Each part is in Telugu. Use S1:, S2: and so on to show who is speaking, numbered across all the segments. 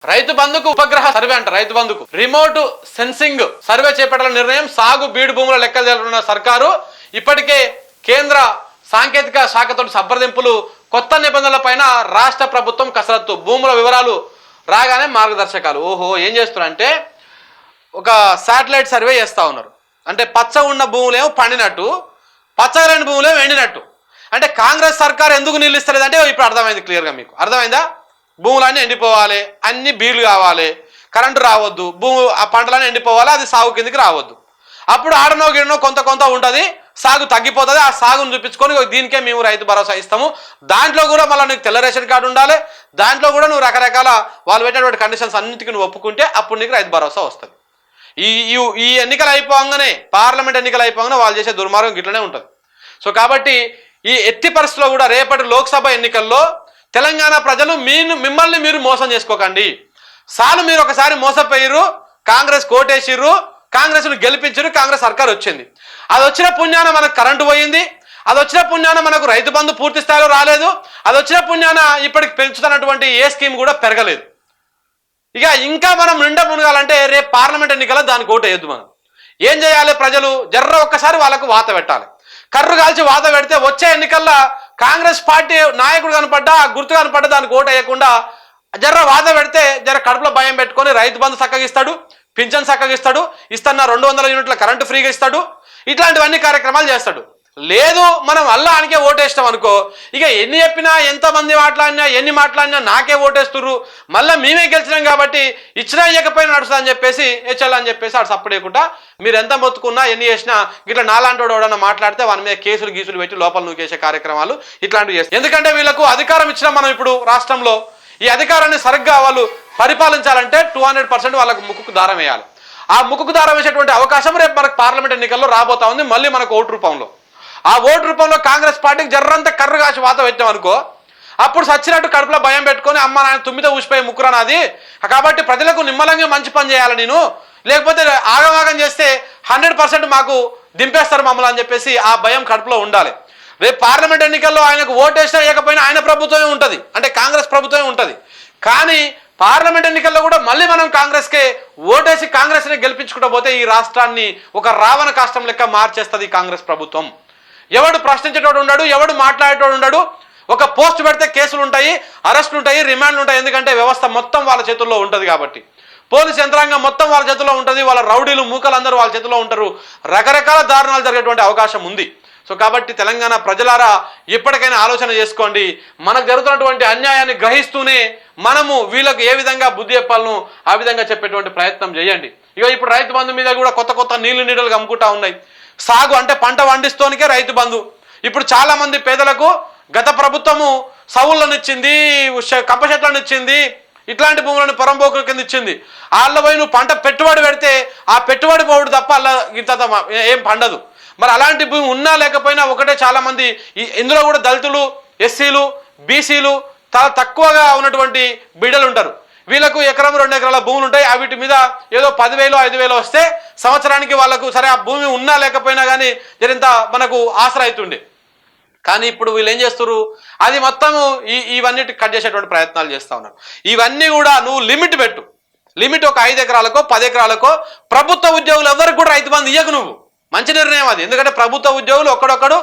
S1: రైతు బంధుకు ఉపగ్రహ సర్వే అంట. రైతు బంధుకు రిమోట్ సెన్సింగ్ సర్వే చేపట్టాల నిర్ణయం. సాగు బీడు భూముల లెక్కలు చేయాలన్న సర్కారు ఇప్పటికే కేంద్ర సాంకేతిక శాఖతో సంప్రదింపులు. కొత్త నిబంధనల పైన రాష్ట్ర ప్రభుత్వం కసరత్తు. భూముల వివరాలు రాగానే మార్గదర్శకాలు. ఓహో, ఏం చేస్తున్నారంటే ఒక శాటిలైట్ సర్వే చేస్తూ ఉన్నారు. అంటే పచ్చ ఉన్న భూములేమో పండినట్టు, పచ్చగా లేని భూములేమో ఎండినట్టు. అంటే కాంగ్రెస్ సర్కార్ ఎందుకు నీళ్ళు ఇస్తలేదంటే ఇప్పుడు అర్థమైంది. క్లియర్గా మీకు అర్థమైందా? భూములన్నీ ఎండిపోవాలి, అన్ని బీళ్లు కావాలి, కరెంటు రావద్దు, ఆ పంటలన్నీ ఎండిపోవాలి, అది సాగు కిందికి రావద్దు. అప్పుడు ఆడనో గిడనో కొంత కొంత ఉంటుంది, సాగు తగ్గిపోతుంది. ఆ సాగును చూపించుకొని దీనికే మేము రైతు భరోసా ఇస్తాము. దాంట్లో కూడా మళ్ళీ నీకు తెల్ల రేషన్ కార్డు ఉండాలి. దాంట్లో కూడా నువ్వు రకరకాల వాళ్ళు పెట్టేటువంటి కండిషన్స్ అన్నిటికీ నువ్వు ఒప్పుకుంటే అప్పుడు నీకు రైతు భరోసా వస్తుంది. ఈ ఎన్నికలు అయిపోగానే, పార్లమెంట్ ఎన్నికలు అయిపోగానే వాళ్ళు చేసే దుర్మార్గం గిట్లనే ఉంటుంది. సో కాబట్టి ఈ ఎట్టి పరిస్థితుల్లో కూడా రేపటి లోక్సభ ఎన్నికల్లో తెలంగాణ ప్రజలు మిమ్మల్ని మీరు మోసం చేసుకోకండి. సాలు మీరు ఒకసారి మోసపోయిర్రు, కాంగ్రెస్ కోటేసిర్రు, కాంగ్రెస్ను గెలిపించారు, కాంగ్రెస్ సర్కార్ వచ్చింది. అది వచ్చిన పుణ్యాన మనకు కరెంటు పోయింది, అది వచ్చిన పుణ్యాన మనకు రైతు బంధు పూర్తి స్థాయిలో రాలేదు, అది వచ్చిన పుణ్యాన ఇప్పటికి పెంచుతున్నటువంటి ఏ స్కీమ్ కూడా పెరగలేదు. ఇక ఇంకా మనం నిండా మునగాలంటే రేపు పార్లమెంట్ ఎన్నికల్లో దానికి ఓటు వేయద్దు. మనం ఏం చేయాలి? ప్రజలు జర్ర ఒక్కసారి వాళ్ళకు వాత పెట్టాలి. కర్రు కాల్చి వాత పెడితే వచ్చే ఎన్నికల్లో కాంగ్రెస్ పార్టీ నాయకుడు కనపడ్డా, గుర్తు కనపడ్డా దానికి ఓటు వేయకుండా జర్ర వాత పెడితే జర కడుపులో భయం పెట్టుకొని రైతు బంధు చక్కగిస్తాడు, పింఛన్ చక్కగిస్తాడు, ఇస్తున్న 200 యూనిట్ల కరెంటు ఫ్రీగా ఇస్తాడు, ఇట్లాంటివన్నీ కార్యక్రమాలు చేస్తాడు. లేదు మనం అల్లానికే ఓటేస్తాం అనుకో, ఇక ఎన్ని చెప్పినా, ఎంతమంది మాట్లాడినా, ఎన్ని మాట్లాడినా నాకే ఓటేస్తుర్రు, మళ్ళీ మేమే గెలిచినాం కాబట్టి ఇచ్చినా ఇవ్వకపోయినా నడుస్తుంది అని చెప్పేసి హెచ్ఎల్ చెప్పేసి ఆడు సప్పుడేయకుండా మీరు ఎంత మొత్తుకున్నా ఎన్ని చేసినా ఇట్లా నాలాంటి వాడు ఎవడన్నా మాట్లాడితే వాని మీద కేసులు గీసులు పెట్టి లోపల నూకేసే కార్యక్రమాలు ఇట్లాంటివి చేస్తారు. ఎందుకంటే వీళ్ళకు అధికారం ఇచ్చినా మనం ఇప్పుడు రాష్ట్రంలో ఈ అధికారాన్ని సరిగ్గా వాళ్ళు పరిపాలించాలంటే 200% వాళ్ళకు ముక్కుకు దారం వేయాలి. ఆ ముక్కుకు దారం వేసేటువంటి అవకాశం రేపు మనకు పార్లమెంట్ ఎన్నికల్లో రాబోతా ఉంది. మళ్ళీ మనకు ఓటు రూపంలో, ఆ ఓటు రూపంలో కాంగ్రెస్ పార్టీకి జర్రంతా కర్రు కాసి వాత పెట్టాం అనుకో, అప్పుడు సచ్చినట్టు కడుపులో భయం పెట్టుకొని అమ్మ నాయన తుమ్మితో ఊసిపోయి ముక్కురనాది కాబట్టి ప్రజలకు నిమ్మలంగా మంచి పని చేయాలి నేను, లేకపోతే ఆగమాగం చేస్తే 100% మాకు దింపేస్తారు మమ్మల్ని అని చెప్పేసి ఆ భయం కడుపులో ఉండాలి. రేపు పార్లమెంట్ ఎన్నికల్లో ఆయనకు ఓటేసినా వేయకపోయినా ఆయన ప్రభుత్వమే ఉంటుంది, అంటే కాంగ్రెస్ ప్రభుత్వమే ఉంటుంది. కానీ పార్లమెంట్ ఎన్నికల్లో కూడా మళ్ళీ మనం కాంగ్రెస్కే ఓటేసి కాంగ్రెస్ని గెలిపించుకుంటూ పోతే ఈ రాష్ట్రాన్ని ఒక రావణ కాష్టం లెక్క మార్చేస్తుంది కాంగ్రెస్ ప్రభుత్వం. ఎవడు ప్రశ్నించేటోడు ఉండడు, ఎవడు మాట్లాడేటోడు ఉండడు. ఒక పోస్ట్ పెడితే కేసులు ఉంటాయి, అరెస్టులు ఉంటాయి, రిమాండ్లు ఉంటాయి. ఎందుకంటే వ్యవస్థ మొత్తం వాళ్ళ చేతుల్లో ఉంటుంది కాబట్టి, పోలీస్ యంత్రాంగం మొత్తం వాళ్ళ చేతుల్లో ఉంటుంది, వాళ్ళ రౌడీలు మూకలు అందరూ వాళ్ళ చేతుల్లో ఉంటారు. రకరకాల దారుణాలు జరిగేటువంటి అవకాశం ఉంది. సో కాబట్టి తెలంగాణ ప్రజలారా ఇప్పటికైనా ఆలోచన చేసుకోండి. మనకు జరుగుతున్నటువంటి అన్యాయాన్ని గ్రహిస్తూనే మనము వీళ్ళకు ఏ విధంగా బుద్ధి చెప్పాలను ఆ విధంగా చెప్పేటువంటి ప్రయత్నం చేయండి. ఇప్పుడు రైతు బంధు మీద కూడా కొత్త కొత్త నీడలు కమ్ముకుంటా ఉన్నాయి. సాగు అంటే పంట పండిస్తోనికే రైతు బంధు. ఇప్పుడు చాలా మంది పేదలకు గత ప్రభుత్వము సౌళ్ళనిచ్చింది, కప్ప చెట్లను ఇచ్చింది, ఇట్లాంటి భూములను పొరంబోకుల కింద ఇచ్చింది. వాళ్ళ పోయి నువ్వు పంట పెట్టుబడి పెడితే ఆ పెట్టుబడి పోవుడు తప్ప అలా ఇంత ఏం పండదు. మరి అలాంటి భూమి ఉన్నా లేకపోయినా ఒకటే, చాలా మంది ఇందులో కూడా దళితులు, ఎస్సీలు, బీసీలు చాలా తక్కువగా ఉన్నటువంటి బిడ్డలు ఉంటారు. వీళ్ళకు ఎకరం 2 ఎకరాల భూములు ఉంటాయి. వీటి మీద ఏదో 10,000 5,000 వస్తే సంవత్సరానికి వాళ్ళకు సరే ఆ భూమి ఉన్నా లేకపోయినా కానీ జరింత మనకు ఆసరా అవుతుండే. కానీ ఇప్పుడు వీళ్ళు ఏం చేస్తారు? అది మొత్తము ఇవన్నిటి కట్ చేసేటువంటి ప్రయత్నాలు చేస్తూ ఉన్నారు. ఇవన్నీ కూడా నువ్వు లిమిట్ పెట్టు. లిమిట్ ఒక 5 ఎకరాలకో 10 ఎకరాలకో. ప్రభుత్వ ఉద్యోగులు ఎవరికి కూడా రైతు బంధు ఇయ్యకు నువ్వు. మంచి నిర్ణయం అది. ఎందుకంటే ప్రభుత్వ ఉద్యోగులు ఒక్కడొక్కడు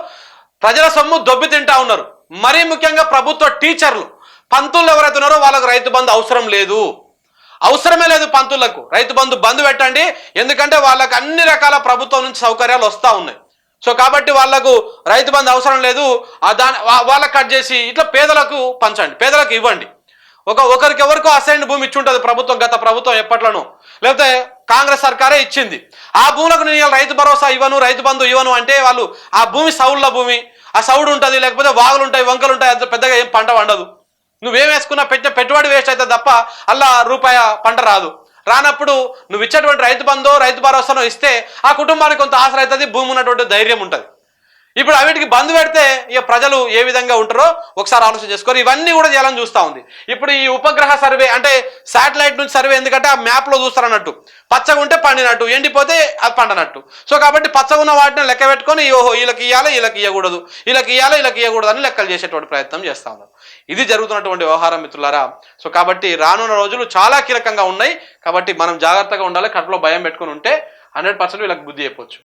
S1: ప్రజల సొమ్ము దొబ్బి తింటా ఉన్నారు. మరీ ముఖ్యంగా ప్రభుత్వ టీచర్లు, పంతులు ఎవరైతే ఉన్నారో వాళ్ళకు రైతు బంధు అవసరం లేదు, అవసరమే లేదు పంతులకు. రైతు బంధు పెట్టండి. ఎందుకంటే వాళ్ళకు అన్ని రకాల ప్రభుత్వం నుంచి సౌకర్యాలు వస్తూ ఉన్నాయి. సో కాబట్టి వాళ్లకు రైతు బంధు అవసరం లేదు. వాళ్ళకి కట్ చేసి ఇట్లా పేదలకు పంచండి, పేదలకు ఇవ్వండి. ఒకరికి ఎవరికో అసైన్డ్ భూమి ఇచ్చి ఉంటుంది ప్రభుత్వం, గత ప్రభుత్వం ఎప్పట్లోనూ, లేకపోతే కాంగ్రెస్ సర్కారే ఇచ్చింది. ఆ భూములకు నేను రైతు భరోసా ఇవ్వను, రైతు బంధు ఇవ్వను అంటే వాళ్ళు ఆ భూమి సౌళ్ళ భూమి, ఆ సౌడు ఉంటుంది, లేకపోతే వాగులు ఉంటాయి, వంకలు ఉంటాయి, అంత పెద్దగా ఏం పంట పండదు. నువ్వేం వేసుకున్నా పెట్టుబడి వేస్ట్ అవుతుంది తప్ప అలా రూపాయి పంట రాదు. రానప్పుడు నువ్వు ఇచ్చేటువంటి రైతు బంధో రైతు భరోసానో ఇస్తే ఆ కుటుంబానికి కొంత ఆసరా అవుతుంది, భూమి ఉన్నటువంటి ధైర్యం ఉంటుంది. ఇప్పుడు వీటికి బంద్ పెడితే ఇక ప్రజలు ఏ విధంగా ఉంటారో ఒకసారి ఆలోచన చేసుకోరు. ఇవన్నీ కూడా చేయాలని చూస్తూ ఉంది. ఇప్పుడు ఈ ఉపగ్రహ సర్వే అంటే శాటిలైట్ నుంచి సర్వే, ఎందుకంటే ఆ మ్యాప్లో చూస్తారు అన్నట్టు. పచ్చగా ఉంటే పండినట్టు, ఎండిపోతే అది పండనట్టు. సో కాబట్టి పచ్చగా ఉన్న వాటిని లెక్క పెట్టుకొని ఓహో వీళ్ళకి ఇవ్వాలి, వీళ్ళకి ఇవ్వకూడదు, వీళ్ళకి ఇవ్వాలి, వీళ్ళకి ఇవ్వకూడదు అని లెక్కలు చేసేటువంటి ప్రయత్నం చేస్తూ ఉన్నారు. ఇది జరుగుతున్నటువంటి వ్యవహారం మిత్రులారా. సో కాబట్టి రానున్న రోజులు చాలా కీలకంగా ఉన్నాయి. కాబట్టి మనం జాగ్రత్తగా ఉండాలి. కడుపులో భయం పెట్టుకుని ఉంటే 100% వీళ్ళకి బుద్ధి చెప్పొచ్చు.